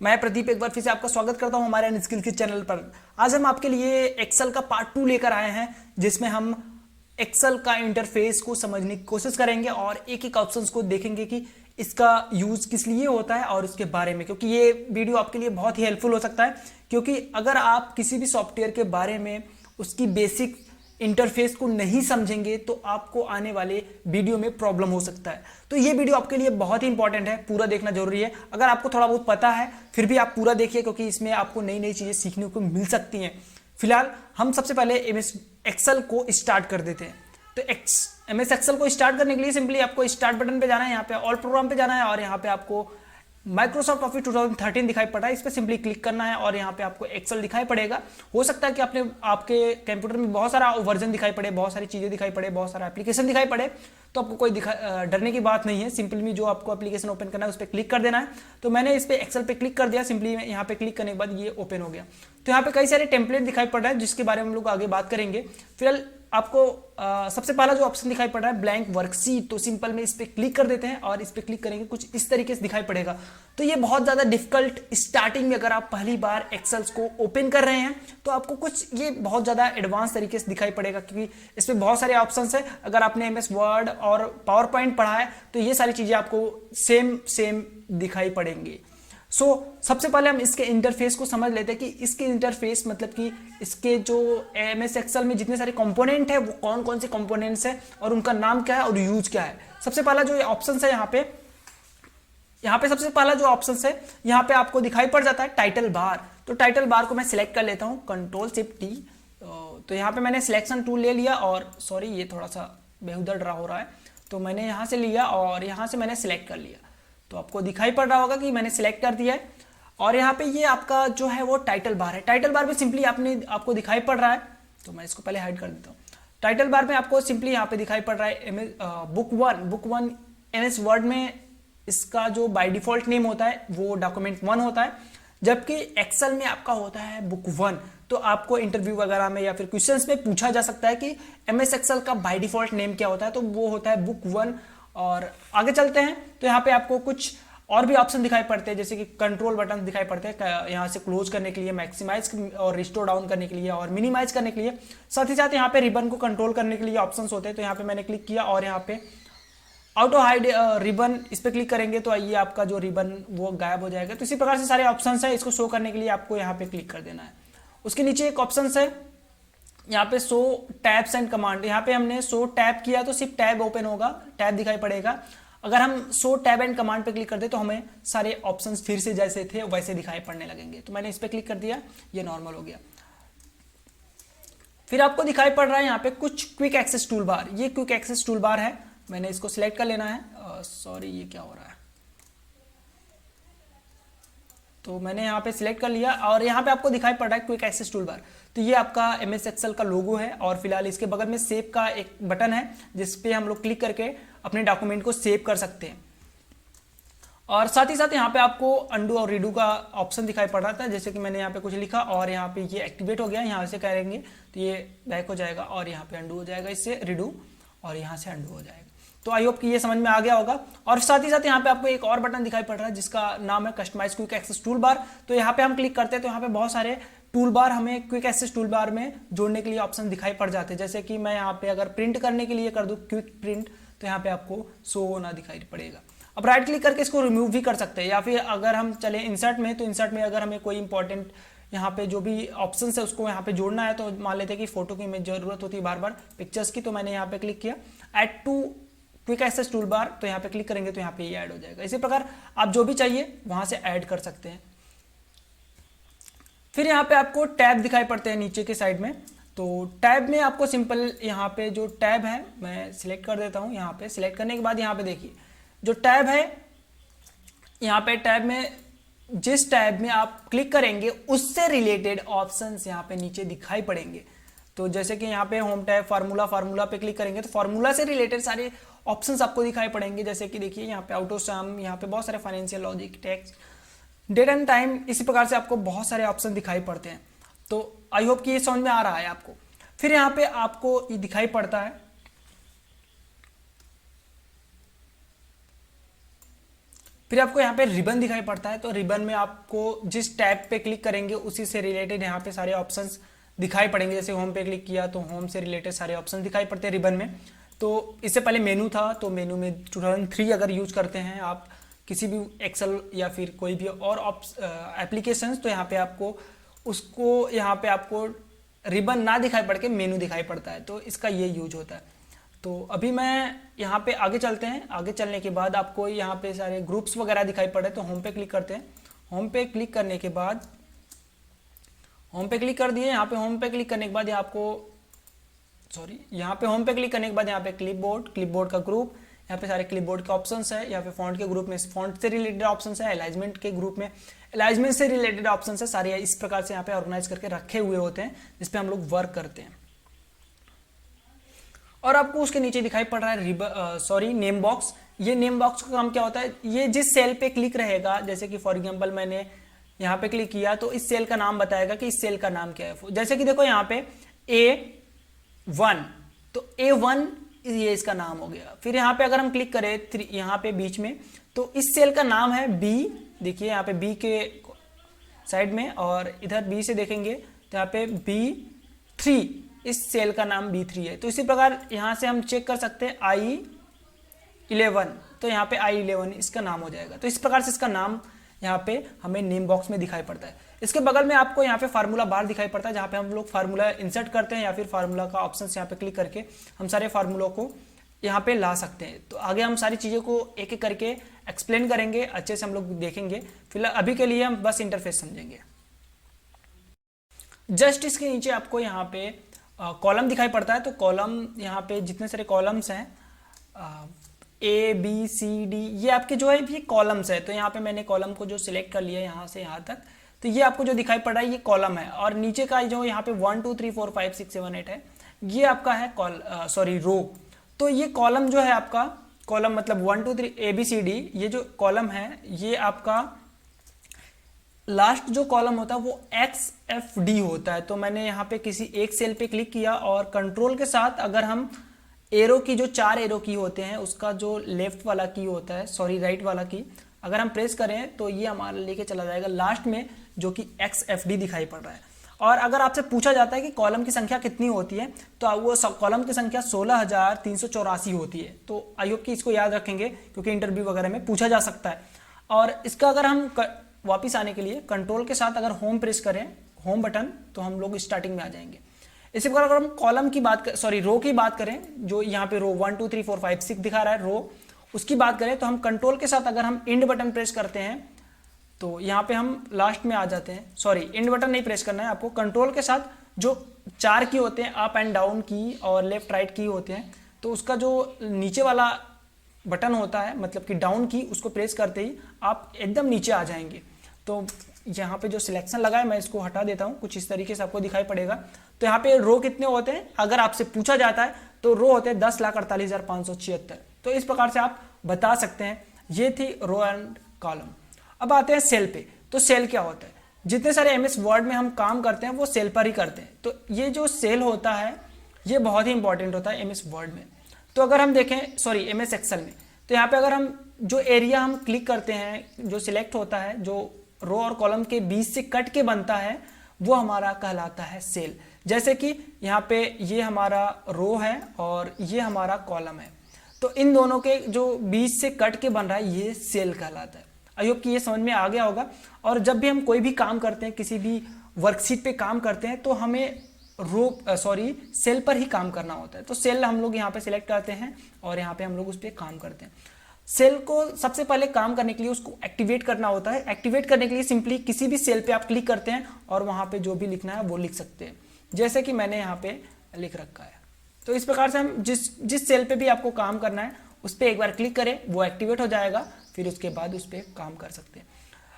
मैं प्रदीप एक बार फिर से आपका स्वागत करता हूं हमारे अनस्किल के चैनल पर। आज हम आपके लिए एक्सेल का पार्ट 2 लेकर आए हैं, जिसमें हम एक्सेल का इंटरफेस को समझने की कोशिश करेंगे और एक एक ऑप्शंस को देखेंगे कि इसका यूज किस लिए होता है और उसके बारे में, क्योंकि ये वीडियो आपके लिए बहुत ही हेल्पफुल हो सकता है। क्योंकि अगर आप किसी भी सॉफ्टवेयर के बारे में उसकी बेसिक इंटरफेस को नहीं समझेंगे तो आपको आने वाले वीडियो में प्रॉब्लम हो सकता है। तो ये वीडियो आपके लिए बहुत ही इंपॉर्टेंट है, पूरा देखना जरूरी है। अगर आपको थोड़ा बहुत पता है फिर भी आप पूरा देखिए, क्योंकि इसमें आपको नई नई चीजें सीखने को मिल सकती हैं। फिलहाल हम सबसे पहले एमएस एक्सेल को स्टार्ट कर देते हैं। तो एमएस एक्सेल को स्टार्ट करने के लिए सिंपली आपको स्टार्ट बटन पे जाना है, यहाँ पे ऑल प्रोग्राम पे जाना है और यहाँ पे आपको माइक्रोसॉफ्ट ऑफिस 2013 दिखाई पड़ रहा है, इस पर सिंपली क्लिक करना है और यहाँ पे आपको एक्सेल दिखाई पड़ेगा। हो सकता है कि आपके कंप्यूटर में बहुत सारा वर्जन दिखाई पड़े, बहुत सारी चीजें दिखाई पड़े, बहुत सारा एप्लीकेशन दिखाई पड़े, तो आपको कोई डरने की बात नहीं है। सिंपली जो आपको एप्लीकेशन ओपन करना है उस पर क्लिक कर देना है। तो मैंने इस पर एक्सेल पे क्लिक कर दिया, सिंपली यहाँ पे क्लिक करने के बाद ये ओपन हो गया। तो यहाँ पे कई सारे टेम्पलेट दिखाई पड़ रहा है, जिसके बारे में हम लोग आगे बात करेंगे। फिलहाल आपको सबसे पहला जो ऑप्शन दिखाई पड़ रहा है ब्लैंक वर्कशीट, तो सिंपल में इस पे क्लिक कर देते हैं और इस पे क्लिक करेंगे कुछ इस तरीके से दिखाई पड़ेगा। तो ये बहुत ज्यादा डिफिकल्ट, स्टार्टिंग में अगर आप पहली बार एक्सेल्स को ओपन कर रहे हैं तो आपको कुछ ये बहुत ज्यादा एडवांस तरीके से दिखाई पड़ेगा, क्योंकि इसमें बहुत सारे ऑप्शंस है। अगर आपने एमएस वर्ड और पावर पॉइंट पढ़ा है तो ये सारी चीजें आपको सेम दिखाई पड़ेंगी। सबसे पहले हम इसके इंटरफेस को समझ लेते हैं कि इसके इंटरफेस मतलब कि इसके जो एमएस एक्सेल में जितने सारे कंपोनेंट है वो कौन कौन से कंपोनेंट्स है और उनका नाम क्या है और यूज क्या है। सबसे पहला जो ऑप्शन है यहाँ पे सबसे पहला जो ऑप्शन है यहाँ पे आपको दिखाई पड़ जाता है टाइटल बार। तो टाइटल बार को मैं सिलेक्ट कर लेता हूँ, Ctrl+Shift+T। तो यहाँ पे मैंने सिलेक्शन टूल ले लिया और सॉरी ये थोड़ा सा बेहुदा ड्रा हो रहा है, तो मैंने यहाँ से लिया और यहाँ से मैंने सिलेक्ट कर लिया। तो आपको दिखाई पड़ रहा होगा कि मैंने सिलेक्ट कर दिया है और यहाँ पे ये आपका जो है वो टाइटल बार है। टाइटल बार में सिंपली आपको दिखाई पड़ रहा है, तो मैं इसको पहले हाइड कर देता हूँ। टाइटल बार में आपको सिंपली यहाँ पे दिखाई पड़ रहा है बुक वन एमएस वर्ड में इसका जो बाय डिफॉल्ट नेम होता है वो डॉक्यूमेंट 1 होता है, जबकि एक्सेल में आपका होता है बुक 1। तो आपको इंटरव्यू वगैरह में या फिर क्वेश्चंस में पूछा जा सकता है कि एमएस एक्सेल का बाय डिफॉल्ट नेम क्या होता है, तो वो होता है बुक 1। और आगे चलते हैं तो यहाँ पे आपको कुछ और भी ऑप्शन दिखाई पड़ते हैं, जैसे कि कंट्रोल बटन दिखाई पड़ते हैं यहाँ से क्लोज करने के लिए, मैक्सिमाइज और रिस्टोर डाउन करने के लिए और मिनिमाइज करने के लिए। साथ ही साथ यहाँ पे रिबन को कंट्रोल करने के लिए ऑप्शंस होते हैं। तो यहाँ पे मैंने क्लिक किया और यहाँ पे ऑटो हाइड रिबन, इस पे क्लिक करेंगे तो ये आपका जो रिबन वो गायब हो जाएगा। तो इसी प्रकार से सारे ऑप्शंस है, इसको शो करने के लिए आपको यहाँ पे क्लिक कर देना है। उसके नीचे एक ऑप्शन है यहाँ पे शो टैब्स एंड कमांड। यहाँ पे हमने शो टैब किया तो सिर्फ टैब ओपन होगा, टैब दिखाई पड़ेगा। अगर हम शो टैब एंड कमांड पे क्लिक कर दे तो हमें सारे ऑप्शंस फिर से जैसे थे वैसे दिखाई पड़ने लगेंगे। तो मैंने इस पे क्लिक कर दिया, ये नॉर्मल हो गया। फिर आपको दिखाई पड़ रहा है यहाँ पे कुछ क्विक एक्सेस टूल बार। ये क्विक एक्सेस टूल बार है, मैंने इसको सिलेक्ट कर लेना है। सॉरी ये क्या हो रहा है, तो मैंने यहाँ पे सिलेक्ट कर लिया और यहाँ पे आपको दिखाई पड़ रहा है क्विक एक्सेस टूल बार। तो ये आपका एमएस एक्सेल का लोगो है और फिलहाल इसके बगल में सेव का एक बटन है, जिसपे हम लोग क्लिक करके अपने डॉक्यूमेंट को सेव कर सकते हैं। और साथ ही साथ यहाँ पे आपको अंडू और रीडू का ऑप्शन दिखाई पड़ रहा था, जैसे कि मैंने यहाँ पे कुछ लिखा और यहाँ पे ये एक्टिवेट हो गया। यहाँ से करेंगे तो ये बैक हो जाएगा और यहाँ पे अंडू हो जाएगा, इससे रीडू, और यहाँ से अंडू हो जाएगा। तो आई होप कि ये समझ में आ गया होगा। और साथ ही साथ यहाँ पे आपको एक और बटन दिखाई पड़ रहा है जिसका नाम है customize quick access tool bar. तो यहाँ पे हम क्लिक करते हैं तो यहाँ पे बहुत सारे टूल बार हमें क्विक एक्सेस टूल बार में जोड़ने के लिए ऑप्शन दिखाई पड़ जाते हैं। जैसे कि मैं यहाँ पे अगर प्रिंट करने के लिए कर दूँ क्विक प्रिंट, तो यहाँ पे आपको शो होना दिखाई पड़ेगा। अब राइट क्लिक करके इसको रिमूव भी कर सकते हैं, या फिर अगर हम चले इंसर्ट में, तो इंसर्ट में अगर हमें कोई इंपॉर्टेंट यहाँ पे जो भी ऑप्शन है उसको यहाँ पे जोड़ना है, तो मान लेते हैं कि फोटो की हमें जरूरत होती है बार बार पिक्चर्स की, तो मैंने यहाँ पे क्लिक किया add to quick access tool bar. तो यहाँ पे क्लिक करेंगे तो यहाँ पे ये ऐड हो जाएगा। इसी प्रकार आप जो भी चाहिए वहां से ऐड कर सकते हैं। फिर यहाँ पे आपको टैब दिखाई पड़ते हैं नीचे के साइड में। तो टैब में आपको सिंपल यहाँ पे जो टैब है मैं सिलेक्ट कर देता हूँ। यहाँ पे सिलेक्ट करने के बाद यहाँ पे देखिए जो टैब है, यहाँ पे टैब में जिस टैब में आप क्लिक करेंगे उससे रिलेटेड ऑप्शंस यहाँ पे नीचे दिखाई पड़ेंगे। तो जैसे कि यहाँ पे होम टैब फार्मूला पे क्लिक करेंगे तो फार्मूला से रिलेटेड सारे ऑप्शंस आपको दिखाई पड़ेंगे। जैसे कि देखिए यहाँ पे ऑटो सम, यहाँ पे बहुत सारे financial logic, tax, date and time, इसी प्रकार से आपको बहुत सारे ऑप्शन दिखाई पड़ते हैं। तो आई होप कि ये समझ में आ रहा है आपको। फिर यहाँ पे आपको ये दिखाई पड़ता है फिर आपको यहाँ पे रिबन दिखाई पड़ता है, तो रिबन में आपको जिस टैब पे क्लिक करेंगे उसी से रिलेटेड यहाँ पे सारे ऑप्शंस दिखाई पड़ेंगे। जैसे होम पे क्लिक किया तो होम से रिलेटेड सारे ऑप्शन दिखाई पड़ते हैं रिबन में। तो इससे पहले मेनू था, तो मेनू में 2003 अगर यूज करते हैं आप किसी भी एक्सेल या फिर कोई भी और एप्लीकेशंस, तो यहाँ पे आपको उसको यहाँ पे आपको रिबन ना दिखाई पड़ के मेनू दिखाई पड़ता है, तो इसका ये यूज होता है। तो अभी मैं यहाँ पे आगे चलते हैं। आगे चलने के बाद आपको यहाँ पे सारे ग्रुप्स वगैरह दिखाई पड़े, तो होम पे क्लिक करते हैं। होम पे क्लिक करने के बाद होम पे क्लिक कर दिए। यहाँ पे होम पे क्लिक करने के बाद यहाँ पे होम पे क्लिक करने के बाद यहाँ पे क्लिपबोर्ड का ग्रुप, यहाँ पे सारे क्लिपबोर्ड के ऑप्शंस है। यहाँ पे फॉन्ट के ग्रुप में फॉन्ट से रिलेटेड ऑप्शंस है। अलाइनमेंट के ग्रुप में अलाइनमेंट से रिलेटेड ऑप्शंस है। सारे इस प्रकार से यहाँ पे ऑर्गेनाइज करके रखे हुए होते हैं, जिसपे हम लोग वर्क करते हैं। और आपको उसके नीचे दिखाई पड़ रहा है नेम बॉक्स। ये नेम बॉक्स का काम क्या होता है, ये जिस सेल पे क्लिक रहेगा, जैसे कि फॉर एग्जांपल मैंने यहाँ पे क्लिक किया तो इस सेल का नाम बताएगा कि इस सेल का नाम क्या है। जैसे कि देखो यहाँ पे A1, तो A1 ये इसका नाम हो गया। फिर यहाँ पे अगर हम क्लिक करें यहाँ पे बीच में, तो इस सेल का नाम है B। देखिए यहाँ पे B के साइड में, और इधर B से देखेंगे तो यहाँ पे B3, इस सेल का नाम B3 है। तो इसी प्रकार यहाँ से हम चेक कर सकते हैं I11, तो यहाँ पे I11 इसका नाम हो जाएगा। तो इस प्रकार से इसका नाम यहाँ पे हमें नेम बॉक्स में दिखाई पड़ता है। इसके बगल में आपको यहाँ पे फार्मूला बार दिखाई पड़ता है, जहाँ पे हम लोग फार्मूला इंसर्ट करते हैं या फिर फार्मूला का ऑप्शन यहाँ पे क्लिक करके हम सारे फार्मूलों को यहाँ पे ला सकते हैं। तो आगे हम सारी चीज़ों को एक एक करके एक्सप्लेन करेंगे, अच्छे से हम लोग देखेंगे। फिलहाल अभी के लिए हम बस इंटरफेस समझेंगे। जस्ट इसके नीचे आपको यहाँ पे कॉलम दिखाई पड़ता है। तो कॉलम यहाँ पे जितने सारे कॉलम्स हैं A B C D, ये आपके जो है ये कॉलम्स है। तो यहाँ पे मैंने कॉलम को जो सिलेक्ट कर लिया यहाँ से यहाँ तक, तो ये आपको जो दिखाई पड़ रहा है ये कॉलम है। और नीचे का जो यहाँ पे 1 2 3 4 5 6 7 8 है, ये आपका है रो। तो ये कॉलम जो है आपका, कॉलम मतलब 1 2 3 ABCD, ये जो कॉलम है ये आपका लास्ट जो कॉलम होता है वो XFD होता है। तो मैंने यहाँ पे किसी एक सेल पे क्लिक किया और कंट्रोल के साथ अगर हम एरो की जो 4 एरो की होते हैं उसका जो लेफ्ट वाला की होता है, राइट वाला की अगर हम प्रेस करें तो ये हमारा लेके चला जाएगा लास्ट में, जो कि XFD दिखाई पड़ रहा है। और अगर आपसे पूछा जाता है कि कॉलम की संख्या कितनी होती है, तो वो कॉलम की संख्या 16,384 होती है। तो आई होप कि इसको याद रखेंगे, क्योंकि इंटरव्यू वगैरह में पूछा जा सकता है। और इसका अगर हम वापिस आने के लिए कंट्रोल के साथ अगर होम प्रेस करें, होम बटन, तो हम लोग स्टार्टिंग में आ जाएंगे। इसी प्रकार अगर हम कॉलम की बात रो की बात करें, जो यहाँ पे रो 1 2 3 4 5 6 दिखा रहा है रो, उसकी बात करें तो हम कंट्रोल के साथ अगर हम इंड बटन प्रेस करते हैं तो यहाँ पे हम लास्ट में आ जाते हैं। इंड बटन नहीं प्रेस करना है आपको, कंट्रोल के साथ जो 4 की होते हैं, अप एंड डाउन की और लेफ्ट राइट की होते हैं, तो उसका जो नीचे वाला बटन होता है मतलब कि डाउन की, उसको प्रेस करते ही आप एकदम नीचे आ जाएंगे। तो यहाँ पे जो सिलेक्शन लगा है मैं इसको हटा देता हूँ, कुछ इस तरीके से आपको दिखाई पड़ेगा। तो यहाँ पे रो कितने होते हैं अगर आपसे पूछा जाता है तो रो होते हैं 10,48,576। तो इस प्रकार से आप बता सकते हैं। ये थी रो एंड कॉलम। अब आते हैं सेल पे। तो सेल क्या होता है, जितने सारे MS वर्ड में हम काम करते हैं वो सेल पर ही करते हैं। तो ये जो सेल होता है ये बहुत ही इंपॉर्टेंट होता है MS वर्ड में। तो अगर हम देखें MS एक्सेल में, तो यहाँ पे अगर हम जो एरिया हम क्लिक करते हैं, जो सिलेक्ट होता है, जो रो और कॉलम के बीच से कट के बनता है, वो हमारा कहलाता है सेल। जैसे कि यहाँ पे ये हमारा रो है और ये हमारा कॉलम है, तो इन दोनों के जो बीच से कट के बन रहा है ये सेल कहलाता है। आई होप कि ये समझ में आ गया होगा। और जब भी हम कोई भी काम करते हैं, किसी भी वर्कशीट पे काम करते हैं, तो हमें सेल पर ही काम करना होता है। तो सेल हम लोग यहाँ पे सिलेक्ट करते हैं और यहाँ पे हम लोग उस पर काम करते हैं। सेल को सबसे पहले काम करने के लिए उसको एक्टिवेट करना होता है। एक्टिवेट करने के लिए सिंपली किसी भी सेल पे आप क्लिक करते हैं और वहाँ पे जो भी लिखना है वो लिख सकते हैं, जैसे कि मैंने यहाँ पे लिख रखा है। तो इस प्रकार से हम जिस सेल पे भी आपको काम करना है उस पर एक बार क्लिक करें, वो एक्टिवेट हो जाएगा, फिर उसके बाद उस पर काम कर सकते हैं।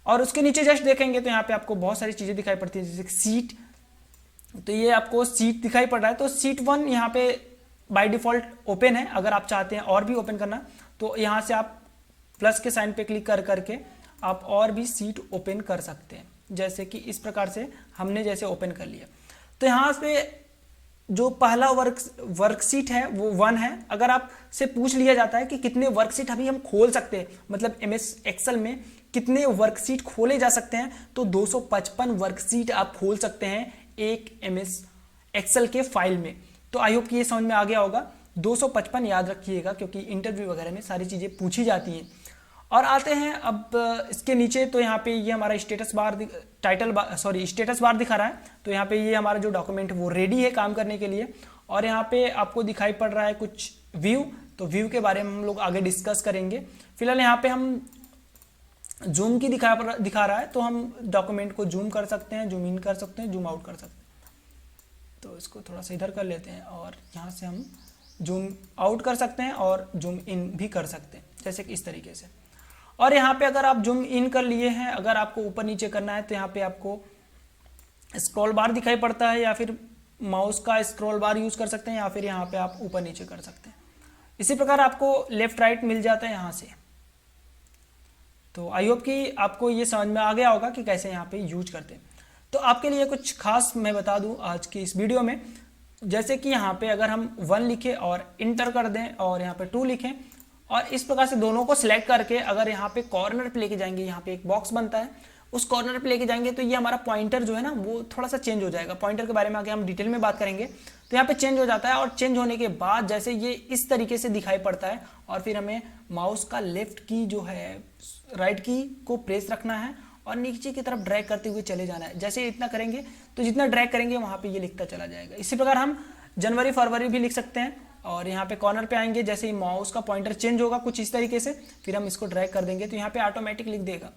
और उसके नीचे जस्ट देखेंगे तो यहाँ पे आपको बहुत सारी चीज़ें दिखाई पड़ती है, जैसे सीट। तो ये आपको सीट दिखाई पड़ रहा है, तो सीट 1 यहाँ पे बाय डिफॉल्ट ओपन है। अगर आप चाहते हैं और भी ओपन करना तो यहाँ से आप प्लस के साइन पे क्लिक कर करके आप और भी सीट ओपन कर सकते हैं, जैसे कि इस प्रकार से हमने जैसे ओपन कर लिया। तो यहाँ पे जो पहला वर्कशीट है वो 1 है। अगर आपसे पूछ लिया जाता है कि कितने वर्कशीट अभी हम खोल सकते हैं, मतलब MS एक्सेल में कितने वर्कशीट खोले जा सकते हैं, तो 255 वर्कशीट आप खोल सकते हैं एक MS एक्सेल के फाइल में। तो आई होप कि ये समझ में आ गया होगा। 255 याद रखिएगा, क्योंकि इंटरव्यू वगैरह में सारी चीज़ें पूछी जाती हैं। और आते हैं अब इसके नीचे, तो यहाँ पे ये हमारा स्टेटस बार स्टेटस बार दिखा रहा है। तो यहाँ पे ये हमारा जो डॉक्यूमेंट वो रेडी है काम करने के लिए। और यहाँ पे आपको दिखाई पड़ रहा है कुछ व्यू, तो व्यू के बारे में हम लोग आगे डिस्कस करेंगे। फिलहाल यहाँ पे हम जूम की दिखा रहा है, तो हम डॉक्यूमेंट को जूम कर सकते हैं, जूम इन कर सकते हैं, जूम आउट कर सकते हैं। तो इसको थोड़ा सा इधर कर लेते हैं और यहाँ से हम जूम आउट कर सकते हैं और जूम इन भी कर सकते हैं, जैसे कि इस तरीके से। और यहाँ पे अगर आप जूम इन कर लिए हैं, अगर आपको ऊपर नीचे करना है, तो यहाँ पे आपको स्क्रॉल बार दिखाई पड़ता है, या फिर माउस का स्क्रॉल बार यूज कर सकते हैं, या फिर यहाँ पे आप ऊपर नीचे कर सकते हैं। इसी प्रकार आपको लेफ्ट राइट मिल जाता है यहाँ से। तो आई होप कि आपको ये समझ में आ गया होगा कि कैसे यहाँ पे यूज करते हैं। तो आपके लिए कुछ खास मैं बता दूं आज की इस वीडियो में, जैसे कि यहाँ पे अगर हम 1 लिखें और इंटर कर दें और यहाँ पे 2 लिखें, और इस प्रकार से दोनों को सिलेक्ट करके अगर यहाँ पे कॉर्नर पे लेके जाएंगे, यहाँ पे एक बॉक्स बनता है, उस कॉर्नर पे लेके जाएंगे, तो ये हमारा पॉइंटर जो है ना वो थोड़ा सा चेंज हो जाएगा। पॉइंटर के बारे में आगे हम डिटेल में बात करेंगे। तो यहाँ पे चेंज हो जाता है, और चेंज होने के बाद जैसे ये इस तरीके से दिखाई पड़ता है, और फिर हमें माउस का लेफ्ट की जो है राइट की को प्रेस रखना है और नीचे की तरफ ड्रैग करते हुए चले जाना है। जैसे इतना करेंगे तो जितना ड्रैग करेंगे वहाँ पे ये लिखता चला जाएगा। इसी प्रकार हम जनवरी फरवरी भी लिख सकते हैं। और यहाँ पे कॉर्नर पे आएंगे, जैसे ही माउस का पॉइंटर चेंज होगा कुछ इस तरीके से, फिर हम इसको ड्रैग कर देंगे तो यहाँ पे ऑटोमेटिक लिख देगा।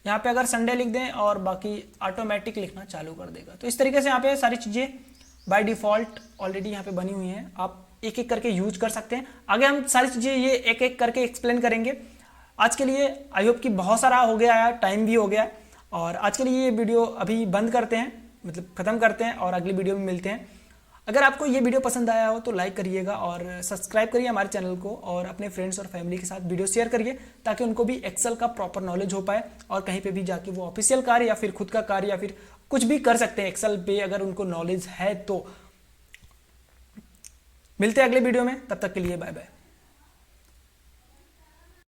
यहाँ पे अगर संडे लिख दें और बाकी ऑटोमेटिक लिखना चालू कर देगा। तो इस तरीके से यहाँ पे सारी चीज़ें बाय डिफॉल्ट ऑलरेडी यहाँ पे बनी हुई हैं, आप एक एक करके यूज कर सकते हैं। आगे हम सारी चीज़ें ये एक एक करके एक्सप्लेन करेंगे। आज के लिए आई होप कि बहुत सारा हो गया है, टाइम भी हो गया है, और आज के लिए ये वीडियो अभी बंद करते हैं, मतलब ख़त्म करते हैं, और अगली वीडियो में मिलते हैं। अगर आपको ये वीडियो पसंद आया हो तो लाइक करिएगा और सब्सक्राइब करिए हमारे चैनल को, और अपने फ्रेंड्स और फैमिली के साथ वीडियो शेयर करिए, ताकि उनको भी एक्सेल का प्रॉपर नॉलेज हो पाए, और कहीं पे भी जाके वो ऑफिशियल कार्य या फिर खुद का कार्य या फिर कुछ भी कर सकते हैं एक्सेल पे, अगर उनको नॉलेज है तो। मिलते हैं अगले वीडियो में, तब तक के लिए बाय बाय।